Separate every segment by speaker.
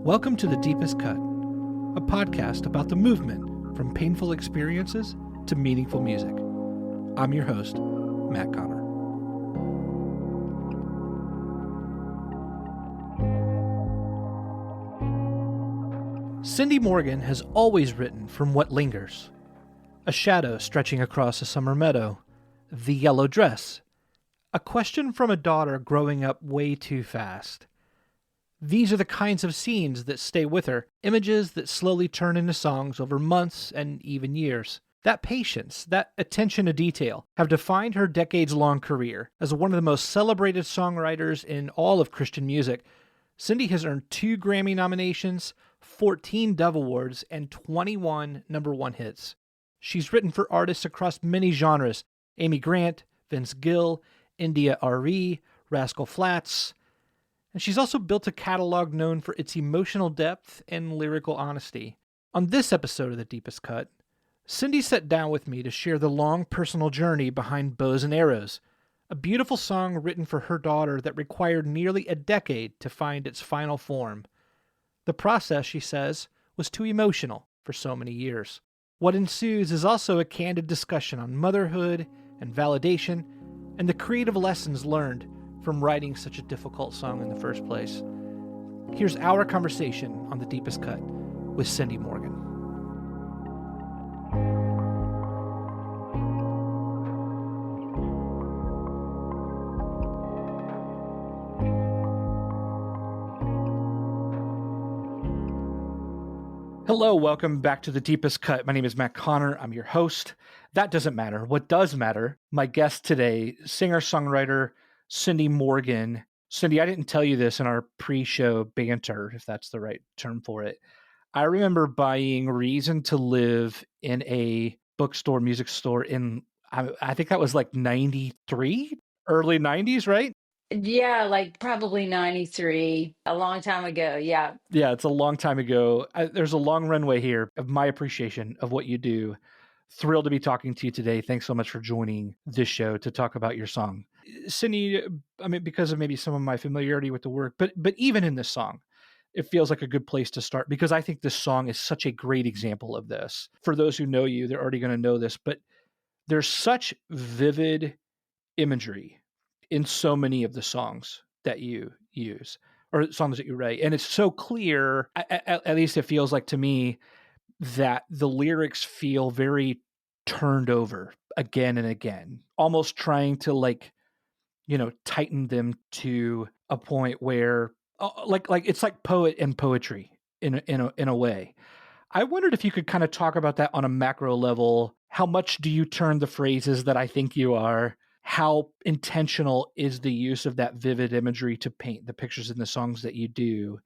Speaker 1: Welcome to The Deepest Cut, a podcast about the movement from painful experiences to meaningful music. I'm your host, Matt Connor. Cindy Morgan has always written from what lingers. A shadow stretching across a summer meadow, the yellow dress, a question from a daughter growing up way too fast. These are the kinds of scenes that stay with her, images that slowly turn into songs over months and even years. That patience, that attention to detail, have defined her decades-long career. As one of the most celebrated songwriters in all of Christian music, Cindy has earned 2 Grammy nominations, 14 Dove Awards, and 21 number 1 hits. She's written for artists across many genres: Amy Grant, Vince Gill, India.Arie, Rascal Flatts, and she's also built a catalog known for its emotional depth and lyrical honesty. On this episode of The Deepest Cut, Cindy sat down with me to share the long personal journey behind Bows and Arrows, a beautiful song written for her daughter that required nearly a decade to find its final form. The process, she says, was too emotional for so many years. What ensues is also a candid discussion on motherhood and validation and the creative lessons learned from writing such a difficult song in the first place. Here's our conversation on The Deepest Cut with Cindy Morgan. Hello, welcome back to The Deepest Cut. My name is Matt Connor. I'm your host. That doesn't matter. What does matter, my guest today, singer-songwriter Cindy Morgan. Cindy, I didn't tell you this in our pre-show banter, if that's the right term for it. I remember buying Reason to Live in a bookstore, music store in, I think that was like 93, early 90s, right?
Speaker 2: Yeah, like probably 93, a long time ago. Yeah.
Speaker 1: Yeah, it's a long time ago. There's a long runway here of my appreciation of what you do. Thrilled to be talking to you today. Thanks so much for joining this show to talk about your song. Cindy, I mean, because of maybe some of my familiarity with the work, but even in this song, it feels like a good place to start because I think this song is such a great example of this. For those who know you, they're already going to know this, but there's such vivid imagery in so many of the songs that you use or songs that you write. And it's so clear, at least it feels like to me, that the lyrics feel very turned over again and again, almost trying to tighten them to a point where like it's like poet and poetry in a way. I wondered if you could kind of talk about that on a macro level. How much do you turn the phrases that I think you are? How intentional is the use of that vivid imagery to paint the pictures in the songs that you do?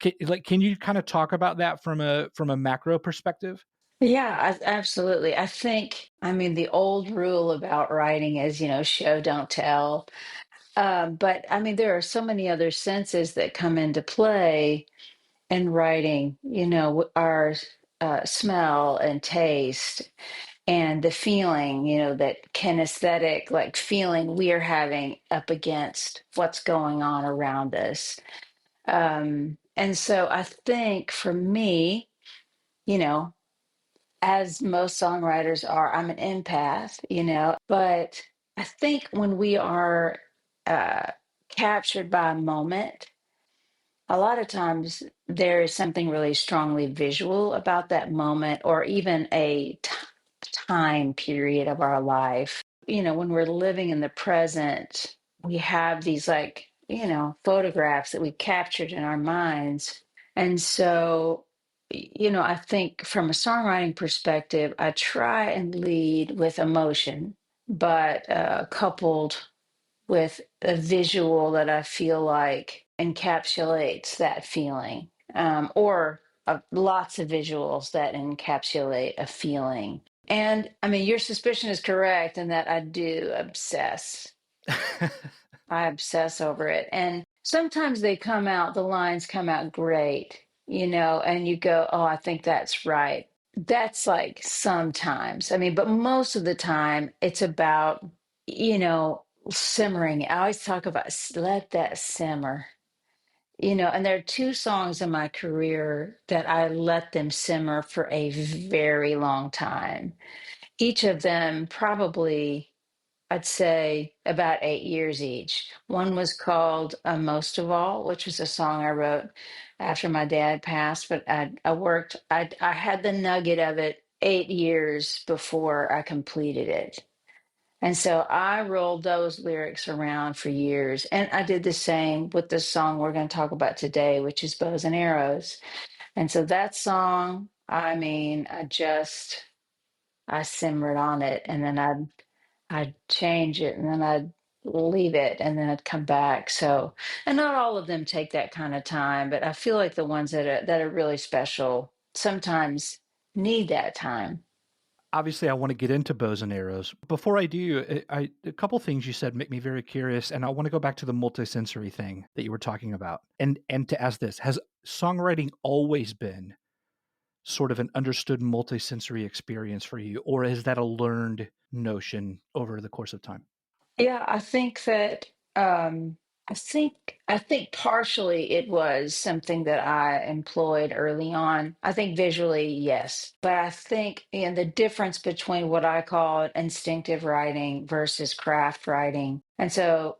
Speaker 1: Can you kind of talk about that from a macro perspective?
Speaker 2: Yeah, absolutely. I mean, the old rule about writing is, show, don't tell. But I mean, there are so many other senses that come into play in writing, our smell and taste and the feeling, that kinesthetic, like feeling we are having up against what's going on around us. And so I think for me, you know, as most songwriters are, I'm an empath, but I think when we are uh, captured by a moment, a lot of times there is something really strongly visual about that moment or even a time period of our life. When we're living in the present, we have these photographs that we've captured in our minds. And so, I think from a songwriting perspective, I try and lead with emotion, but coupled with a visual that I feel like encapsulates that feeling, or lots of visuals that encapsulate a feeling. And I mean, your suspicion is correct in that I do obsess. I obsess over it. And sometimes the lines come out great, and you go, oh, I think that's right. That's like sometimes. I mean, but most of the time it's about, simmering. I always talk about let that simmer. And there are two songs in my career that I let them simmer for a very long time. Each of them probably, I'd say, about 8 years each. One was called Most of All, which was a song I wrote after my dad passed, but I had the nugget of it 8 years before I completed it. And so I rolled those lyrics around for years. And I did the same with the song we're going to talk about today, which is Bows and Arrows. And so that song, I mean, I simmered on it, and then I'd change it, and then I'd leave it, and then I'd come back. So, and not all of them take that kind of time, but I feel like the ones that are really special sometimes need that time.
Speaker 1: Obviously, I want to get into bows and arrows. Before I do, a couple things you said make me very curious, and I want to go back to the multisensory thing that you were talking about, and to ask this: has songwriting always been sort of an understood multisensory experience for you, or is that a learned notion over the course of time?
Speaker 2: Yeah, I think that I think partially it was something that I employed early on. I think visually, yes, but I think the difference between what I call instinctive writing versus craft writing. And so,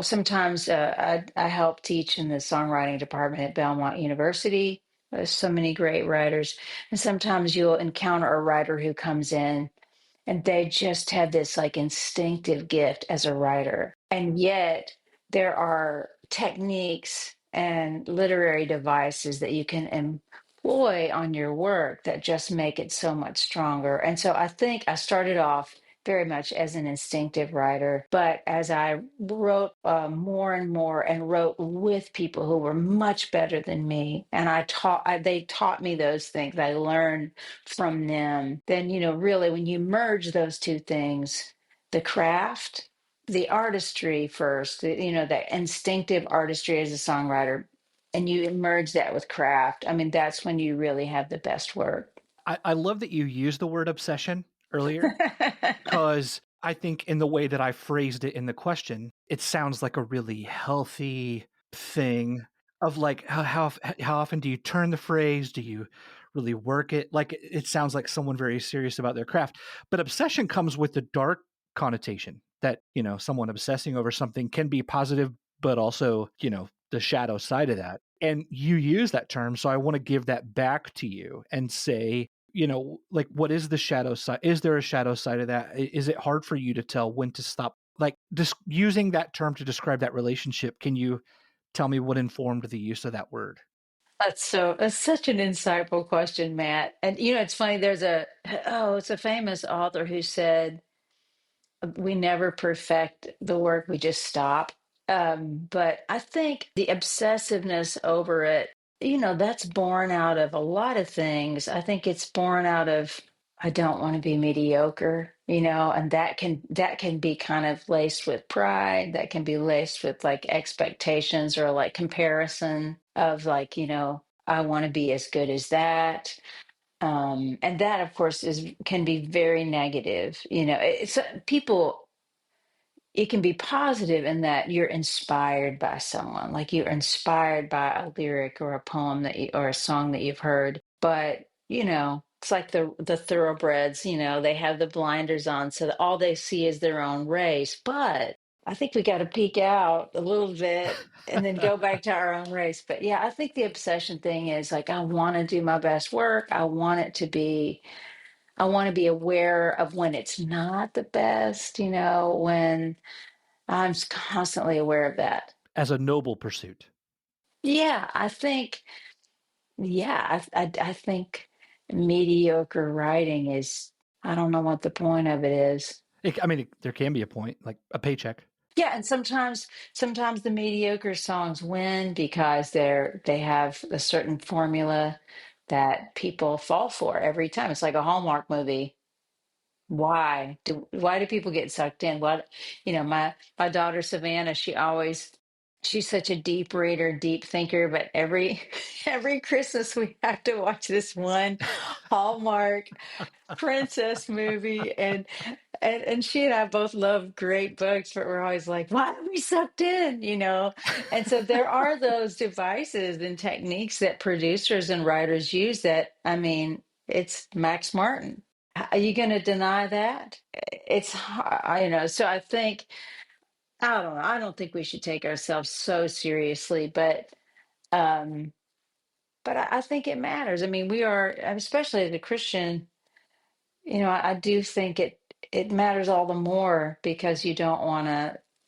Speaker 2: sometimes I help teach in the songwriting department at Belmont University. There's so many great writers, and sometimes you'll encounter a writer who comes in and they just have this like instinctive gift as a writer. And yet there are techniques and literary devices that you can employ on your work that just make it so much stronger. And so I think I started off very much as an instinctive writer, but as I wrote more and more and wrote with people who were much better than me, and they taught me those things. I learned from them, then, really, when you merge those two things, the craft, the artistry first, the instinctive artistry as a songwriter, and you merge that with craft, I mean, that's when you really have the best work.
Speaker 1: I love that you used the word obsession earlier, because I think in the way that I phrased it in the question, it sounds like a really healthy thing of like how often do you turn the phrase? Do you really work it? Like it sounds like someone very serious about their craft. But obsession comes with the dark connotation that, someone obsessing over something can be positive, but also, the shadow side of that. And you use that term, so I want to give that back to you and say, like, what is the shadow side? Is there a shadow side of that? Is it hard for you to tell when to stop? Like, just using that term to describe that relationship, can you tell me what informed the use of that word?
Speaker 2: That's such an insightful question, Matt. And it's funny, it's a famous author who said, we never perfect the work, we just stop. But I think the obsessiveness over it, that's born out of a lot of things. I think it's born out of, I don't want to be mediocre, and that can be kind of laced with pride, that can be laced with like expectations or like comparison of like, I want to be as good as that. And that, of course, can be very negative. It's people. It can be positive in that you're inspired by someone, like you're inspired by a lyric or a poem or a song that you've heard. But it's like the thoroughbreds. They have the blinders on, so that all they see is their own race. But I think we got to peek out a little bit and then go back to our own race. But yeah, I think the obsession thing is like, I want to do my best work. I want to be aware of when it's not the best, when constantly aware of that.
Speaker 1: As a noble pursuit.
Speaker 2: Yeah, I think, yeah, I think mediocre writing is, I don't know what the point of it is.
Speaker 1: I mean, there can be a point, like a paycheck.
Speaker 2: Yeah, and sometimes the mediocre songs win because they have a certain formula that people fall for every time. It's like a Hallmark movie. Why do people get sucked in? My daughter Savannah, she's such a deep reader, deep thinker, but every every Christmas we have to watch this one Hallmark princess movie, and and she and I both love great books, but we're always like, why are we sucked in, you know? And so there are those devices and techniques that producers and writers use that, I mean, it's Max Martin. Are you going to deny that? It's, you know, so I think, I don't know, I don't think we should take ourselves so seriously, um, but I think it matters. I mean, we are, especially as a Christian, you know, I do think it matters all the more because you don't want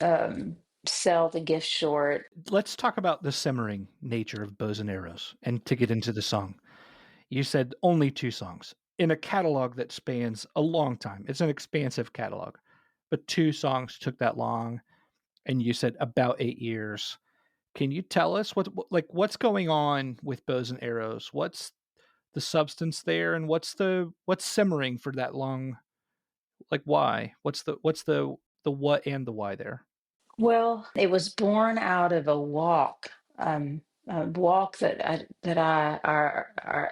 Speaker 2: to sell the gift short.
Speaker 1: Let's talk about the simmering nature of Bows and Arrows and to get into the song. You said only 2 songs in a catalog that spans a long time. It's an expansive catalog, but 2 songs took that long, and you said about 8 years. Can you tell us what's going on with Bows and Arrows? What's the substance there, and what's simmering for that long? Like, why? What's the what and the why there?
Speaker 2: Well, it was born out of a walk that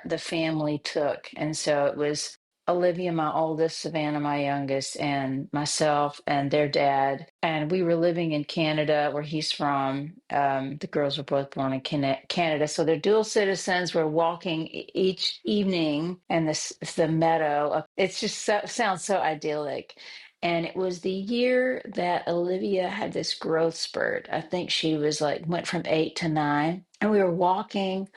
Speaker 2: the family took, and so it was Olivia, my oldest, Savannah, my youngest, and myself and their dad, and we were living in Canada, where he's from. The girls were both born in Canada, so they're dual citizens. We're walking each evening, and the meadow. It's just sounds so idyllic. And it was the year that Olivia had this growth spurt. I think she was like, went from 8 to 9. And we were walking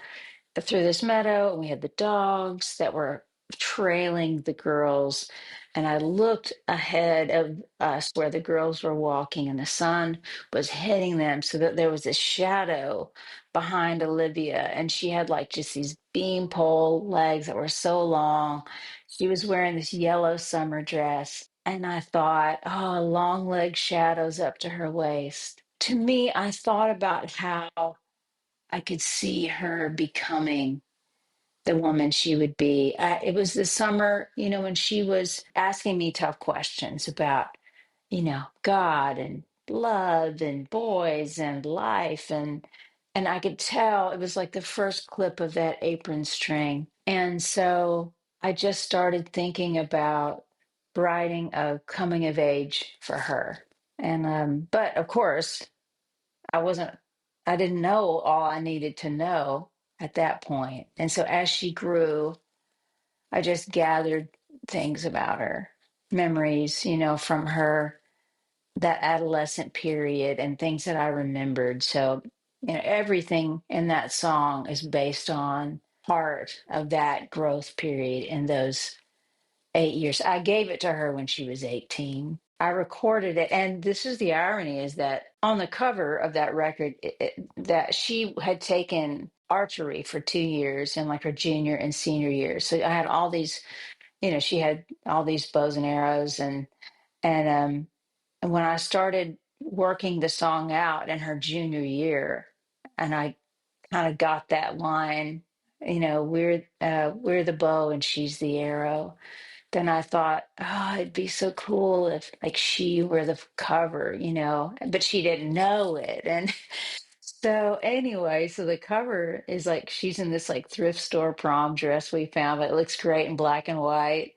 Speaker 2: through this meadow, and we had the dogs that were trailing the girls. And I looked ahead of us where the girls were walking, and the sun was hitting them, so that there was this shadow behind Olivia. And she had like just these beanpole legs that were so long. She was wearing this yellow summer dress. And I thought, oh, long leg shadows up to her waist. To me, I thought about how I could see her becoming the woman she would be. It was the summer, you know, when she was asking me tough questions about, you know, God and love and boys and life, and I could tell it was like the first clip of that apron string. And so I just started thinking about writing a coming of age for her. And but of course, I wasn't, I didn't know all I needed to know at that point. And so as she grew, I just gathered things about her, memories, you know, from her, that adolescent period, and things that I remembered. So, you know, everything in that song is based on part of that growth period in those 8 years. I gave it to her when she was 18. I recorded it. And this is the irony, is that on the cover of that record, that she had taken archery for 2 years in like her junior and senior years. So I had all these, you know, she had all these bows and arrows, and and when I started working the song out in her junior year, and I kind of got that line, you know, we're the bow and she's the arrow, then I thought, oh, it'd be so cool if like she were the cover, you know, but she didn't know it. And so anyway, so the cover is like she's in this like thrift store prom dress we found, but it looks great in black and white.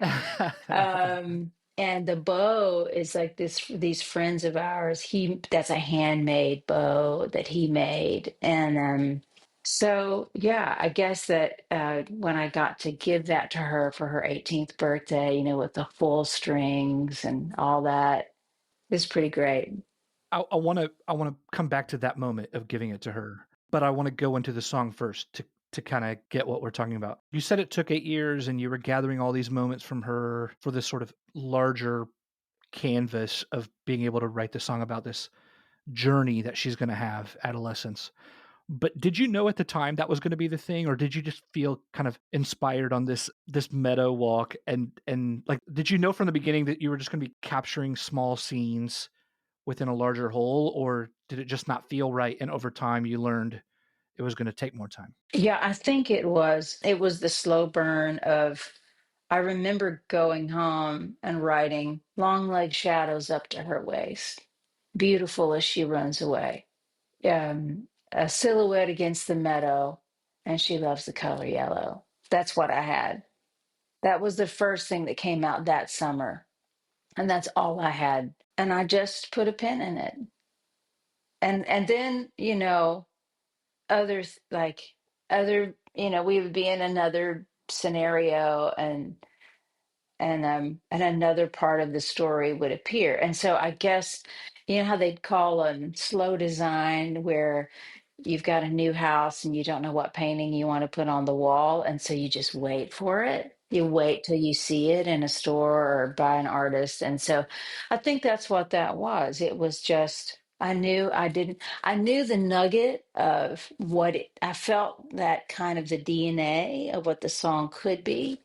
Speaker 2: And the bow is like these friends of ours. That's a handmade bow that he made. And so yeah, I guess that when I got to give that to her for her 18th birthday, you know, with the full strings and all that, it's pretty great.
Speaker 1: I want to come back to that moment of giving it to her, but I want to go into the song first to kind of get what we're talking about. You said it took 8 years and you were gathering all these moments from her for this sort of larger canvas of being able to write the song about this journey that she's going to have, adolescence. But did you know at the time that was going to be the thing, or did you just feel kind of inspired on this meadow walk, and like did you know from the beginning that you were just going to be capturing small scenes within a larger whole, or did it just not feel right and over time you learned it was going to take more time?
Speaker 2: Yeah, I think it was the slow burn of, I remember going home and writing long leg shadows up to her waist, beautiful as she runs away. A silhouette against the meadow, and she loves the color yellow. That's what I had. That was the first thing that came out that summer. And that's all I had. And I just put a pin in it. And then, others like other, we would be in another scenario, and another part of the story would appear. And so I guess you know how they'd call slow design, where you've got a new house and you don't know what painting you want to put on the wall, and so you just wait for it. You wait till you see it in a store or by an artist. And so I think that's what that was. It was just I knew the nugget of I felt, that kind of the DNA of what the song could be,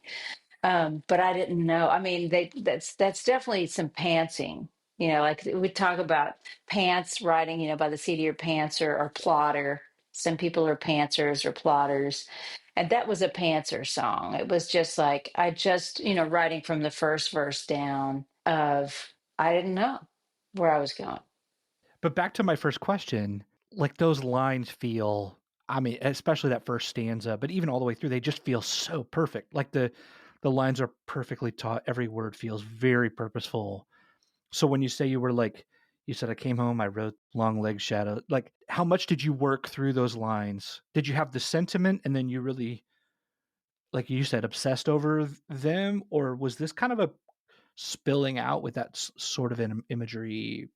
Speaker 2: but I didn't know. I mean, that's definitely some pantsing. Like we talk about pants writing, by the seat of your pants, or plotter. Some people are pantsers or plotters. And that was a pantser song. It was just like I just, writing from the first verse down of I didn't know where I was going.
Speaker 1: But back to my first question, like those lines feel, I mean, especially that first stanza, but even all the way through, they just feel so perfect. Like the lines are perfectly taught. Every word feels very purposeful. So when you say you were like, you said I came home, I wrote long leg shadow. Like, how much did you work through those lines? Did you have the sentiment and then you really, like you said, obsessed over them, or was this kind of a spilling out with that sort of an imagery?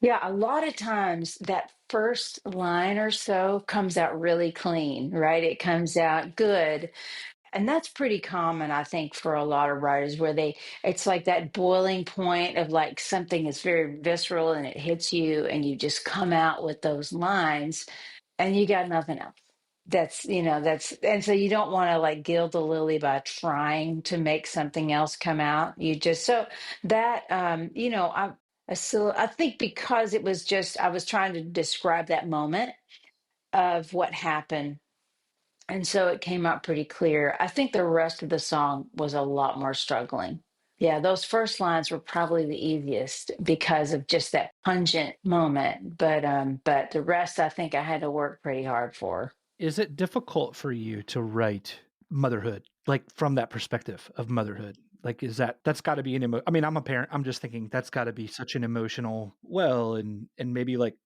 Speaker 2: Yeah, a lot of times that first line or so comes out really clean, right? It comes out good. And that's pretty common, I think, for a lot of writers, where it's like that boiling point of like something is very visceral and it hits you, and you just come out with those lines and you got nothing else. And so you don't want to like gild the lily by trying to make something else come out. You just, so that, I think because it was just, I was trying to describe that moment of what happened, and so it came out pretty clear. I think the rest of the song was a lot more struggling. Yeah, those first lines were probably the easiest because of just that pungent moment. But the rest I think I had to work pretty hard for.
Speaker 1: Is it difficult for you to write motherhood, like from that perspective of motherhood? Like, that's got to be I mean, I'm a parent. I'm just thinking that's got to be such an emotional well, and maybe like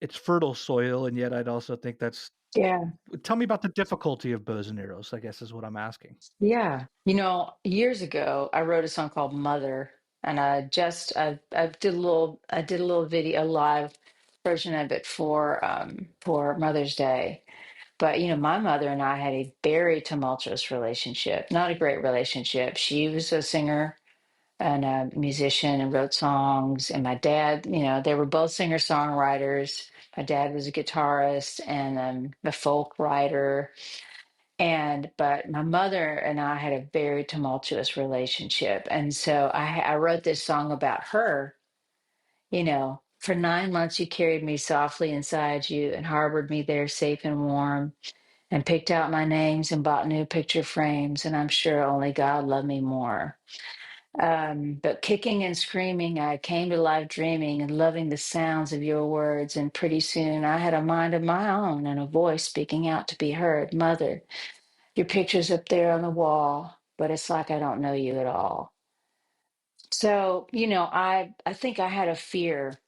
Speaker 1: it's fertile soil, and yet I'd also think that's.
Speaker 2: Yeah.
Speaker 1: Tell me about the difficulty of bows and arrows, I guess is what I'm asking.
Speaker 2: Yeah. Years ago I wrote a song called Mother, and I did a little video, a live version of it for Mother's Day. But my mother and I had a very tumultuous relationship, not a great relationship. She was a singer and a musician and wrote songs. And my dad, they were both singer-songwriters. My dad was a guitarist and a folk writer. But my mother and I had a very tumultuous relationship. And so I wrote this song about her. For 9 months you carried me softly inside you and harbored me there safe and warm, and picked out my names and bought new picture frames, and I'm sure only God loved me more. But kicking and screaming, I came to life dreaming and loving the sounds of your words, and pretty soon I had a mind of my own and a voice speaking out to be heard. Mother, your picture's up there on the wall, but it's like I don't know you at all. So, I think I had a fear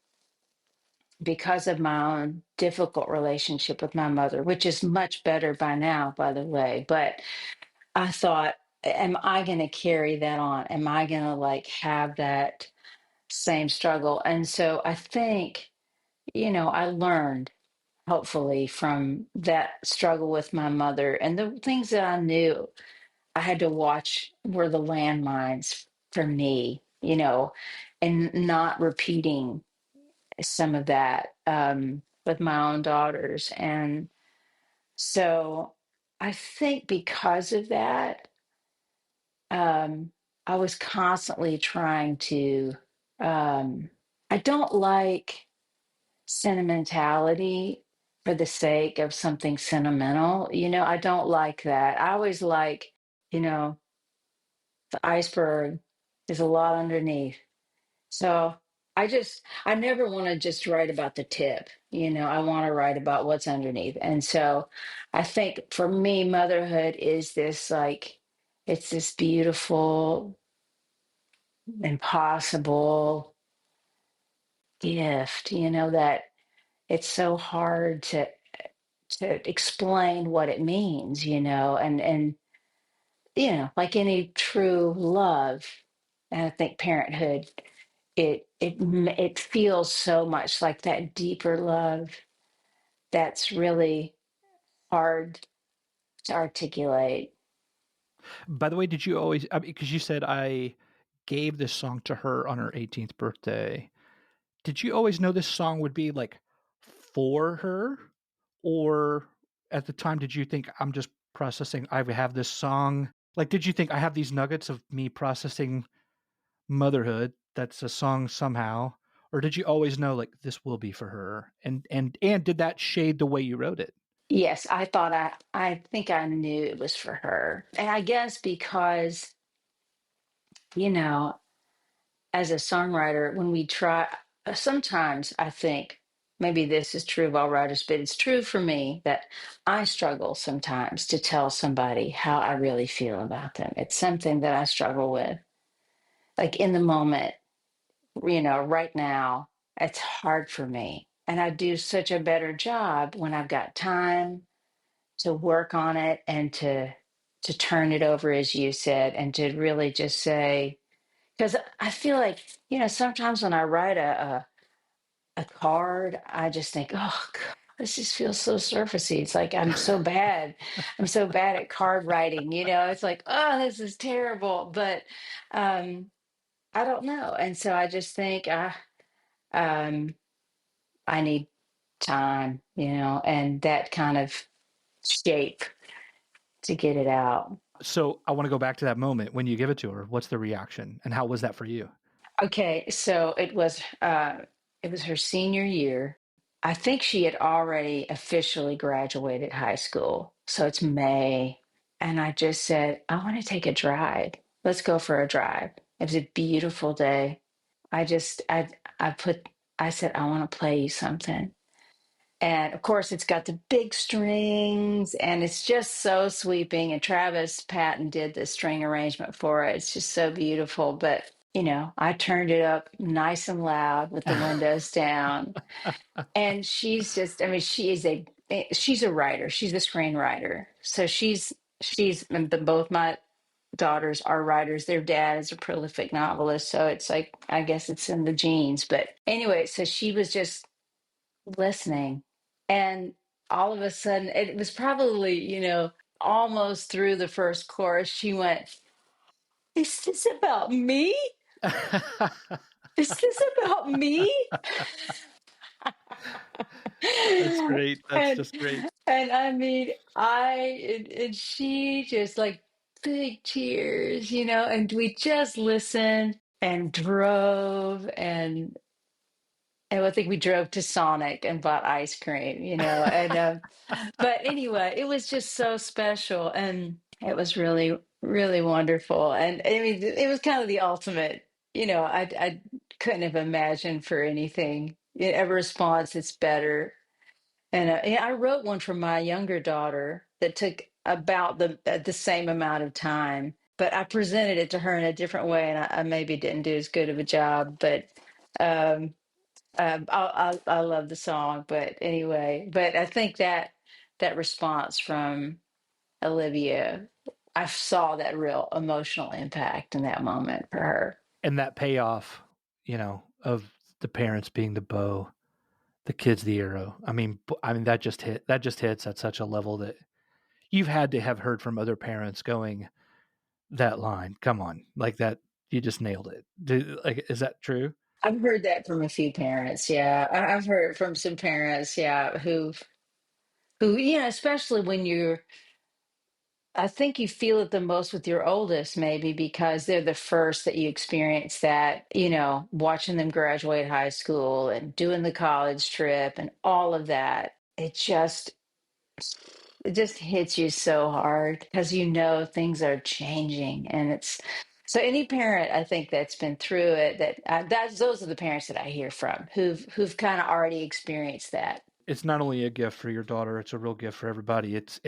Speaker 2: because of my own difficult relationship with my mother, which is much better by now, by the way. But I thought, am I going to carry that on? Am I going to like have that same struggle? And so I think, I learned hopefully from that struggle with my mother, and the things that I knew I had to watch were the landmines for me, and not repeating some of that with my own daughters. And so I think because of that, I was constantly trying to. Um, I don't like sentimentality for the sake of something sentimental. I don't like that. I always like, you know, the iceberg. There's a lot underneath. So I never want to just write about the tip. I want to write about what's underneath. And so I think for me, motherhood is this like, it's this beautiful impossible gift, that it's so hard to explain what it means, and like any true love, and I think parenthood, it feels so much like that deeper love that's really hard to articulate.
Speaker 1: By the way, did you always, because you said I gave this song to her on her 18th birthday. Did you always know this song would be like for her? Or at the time, did you think I'm just processing, I have this song? Like, did you think I have these nuggets of me processing motherhood? That's a song somehow. Or did you always know like this will be for her? And did that shade the way you wrote it?
Speaker 2: Yes, I think I knew it was for her. And I guess because, you know, as a songwriter, when we try, sometimes I think maybe this is true of all writers, but it's true for me that I struggle sometimes to tell somebody how I really feel about them. It's something that I struggle with. Like in the moment, right now, it's hard for me. And I do such a better job when I've got time to work on it and to turn it over, as you said, and to really just say, because I feel like, sometimes when I write a card, I just think, oh God, this just feels so surfacey. It's like I'm so bad. I'm so bad at card writing, it's like, oh, this is terrible. But um I don't know. And so I just think um I need time, and that kind of shape to get it out.
Speaker 1: So I want to go back to that moment when you give it to her. What's the reaction? And how was that for you?
Speaker 2: Okay, so it was her senior year. I think she had already officially graduated high school. So it's May. And I just said, I want to take a drive. Let's go for a drive. It was a beautiful day. I just I said, I want to play you something. And of course, it's got the big strings and it's just so sweeping. And Travis Patton did the string arrangement for it. It's just so beautiful. But, I turned it up nice and loud with the windows down. And she's just, I mean, she's a writer. She's a screenwriter. So and both my daughters are writers. Their dad is a prolific novelist. So it's like, I guess it's in the genes. But anyway, so she was just listening. And all of a sudden, it was probably, almost through the first chorus, she went, is this about me? Is this about me?
Speaker 1: That's great. That's
Speaker 2: and
Speaker 1: just great.
Speaker 2: and I mean, and she just like big tears, and we just listened and drove and I think we drove to Sonic and bought ice cream, and but anyway, it was just so special and it was really, really wonderful. And I mean, it was kind of the ultimate, I couldn't have imagined for anything a response that's better. And yeah, I wrote one for my younger daughter that took about the same amount of time, but I presented it to her in a different way, and I maybe didn't do as good of a job. But um, I love the song, but anyway, but I think that response from Olivia, I saw that real emotional impact in that moment for her.
Speaker 1: And that payoff, of the parents being the bow, the kids the arrow. I mean that just hits at such a level that you've had to have heard from other parents going that line. Come on, like that. You just nailed it. Is that true?
Speaker 2: I've heard that from a few parents. Yeah, I've heard it from some parents. Yeah, who, especially when I think you feel it the most with your oldest, maybe because they're the first that you experience that, watching them graduate high school and doing the college trip and all of that. It just hits you so hard because things are changing, and it's so any parent I think that's been through it, that's those are the parents that I hear from who've kind of already experienced that.
Speaker 1: It's not only a gift for your daughter; it's a real gift for everybody. It's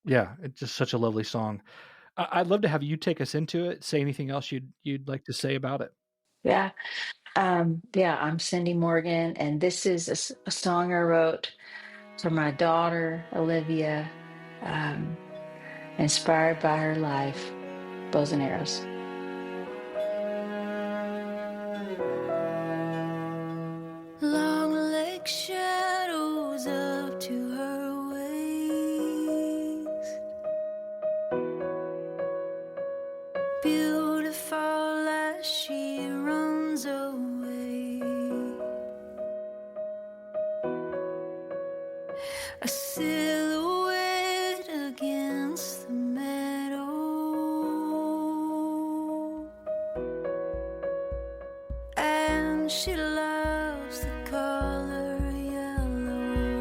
Speaker 1: yeah, it's just such a lovely song. I'd love to have you take us into it. Say anything else you'd like to say about it.
Speaker 2: Yeah. Yeah, I'm Cindy Morgan, and this is a song I wrote for my daughter, Olivia, um, inspired by her life, bows and arrows.
Speaker 3: Long lake shadows up to her waist, beautiful as she runs away. A silhouette against the meadow, and she loves the color yellow.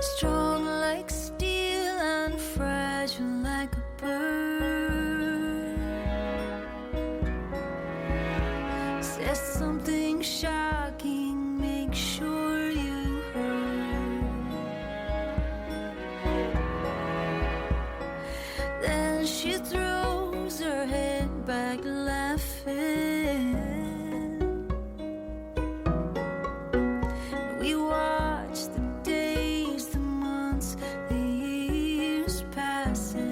Speaker 3: Strong like steel and fragile like a bird. Says something shocking, make sure you heard. Then she throws her head back laughing. We watch the days, the months, the years passing,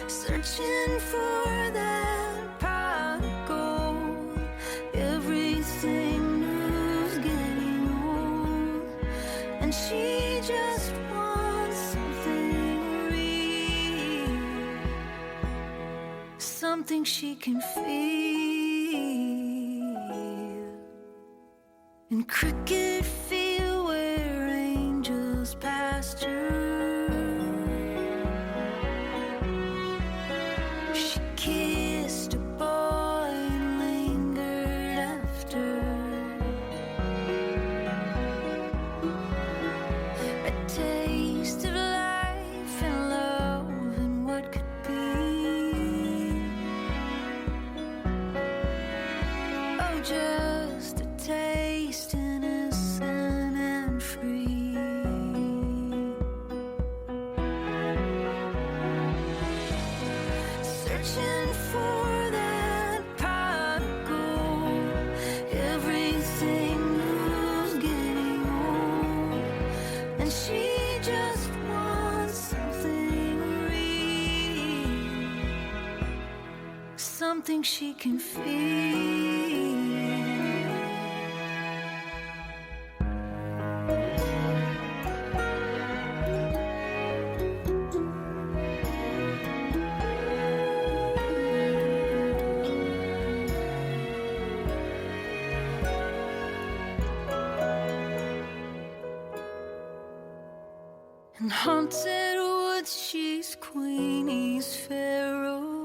Speaker 3: searching for that pot of gold. Everything new's getting old, and she just wants something real, something she can feel. In cricket field where angels pasture, she kissed a boy and lingered after. A taste of life and love and what could be. Oh, just a taste, innocent and free. Searching for that pot of gold. Everything new's getting old, and she just wants something real, something she can feel. In haunted woods, she's Queenie's pharaoh.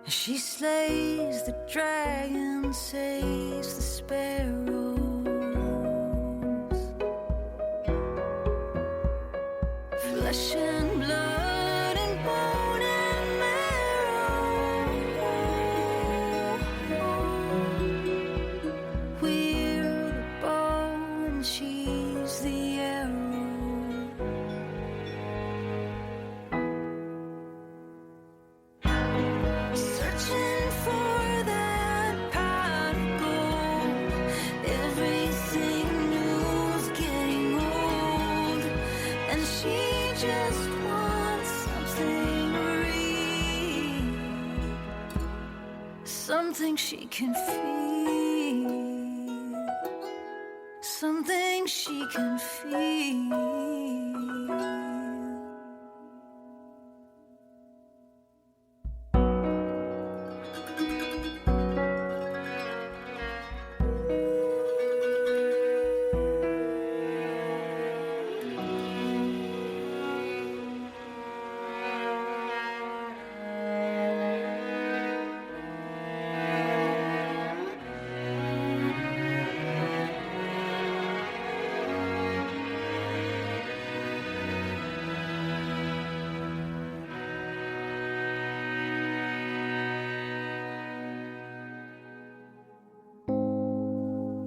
Speaker 3: She slays the dragon, saves the sparrows. Flesh and blood and bone and marrow. We're the bow and she's the arrow. Searching for that pot of gold. Everything new's getting old, and she just wants something real, something she can feel, something she can feel.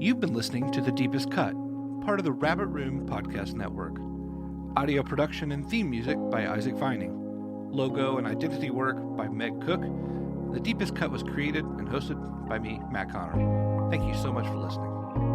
Speaker 1: You've been listening to The Deepest Cut, part of the Rabbit Room Podcast Network. Audio production and theme music by Isaac Vining. Logo and identity work by Meg Cook. The Deepest Cut was created and hosted by me, Matt Connor. Thank you so much for listening.